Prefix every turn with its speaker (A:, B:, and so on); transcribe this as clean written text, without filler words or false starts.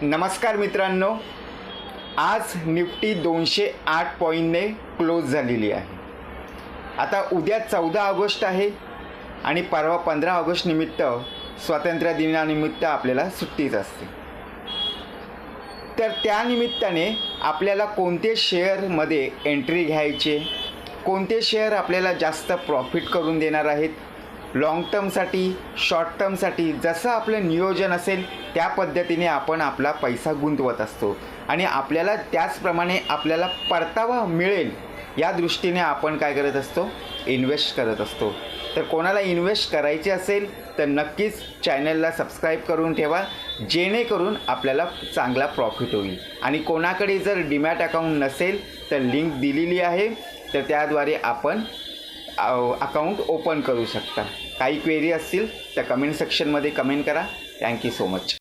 A: नमस्कार मित्रांनो, आज निफ्टी 208 पॉईंटने क्लोज झालेली आहे। आता उद्या 14 ऑगस्ट आहे आणि परवा 15 ऑगस्ट निमित्त स्वातंत्र्य दिनानिमित्त आपल्याला सुट्टीच असते। तर त्या निमित्ताने आपल्याला कोणते शेअरमध्ये एंट्री घ्यायचे, कोणते शेअर आपल्याला जास्त प्रॉफिट करून देणार आहेत, लॉंग टर्मसाठी शॉर्ट टर्मसाठी जसं आपलं नियोजन असेल त्या पद्धतीने आपण आपला पैसा गुंतवत असतो आणि आपल्याला त्याचप्रमाणे आपल्याला परतावा मिळेल या दृष्टीने आपण काय करत असतो, इन्व्हेस्ट करत असतो। तर कोणाला इन्व्हेस्ट करायचे असेल तर नक्कीच चॅनलला सबस्क्राईब करून ठेवा, जेणेकरून आपल्याला चांगला प्रॉफिट होईल। आणि कोणाकडे जर डीमॅट अकाउंट नसेल तर लिंक दिलेली आहे, तर त्याद्वारे आपण अकाउंट ओपन करू शकता। काही क्वेरी असतील तर कमेंट सेक्शनमध्ये कमेंट करा। Thank you so much.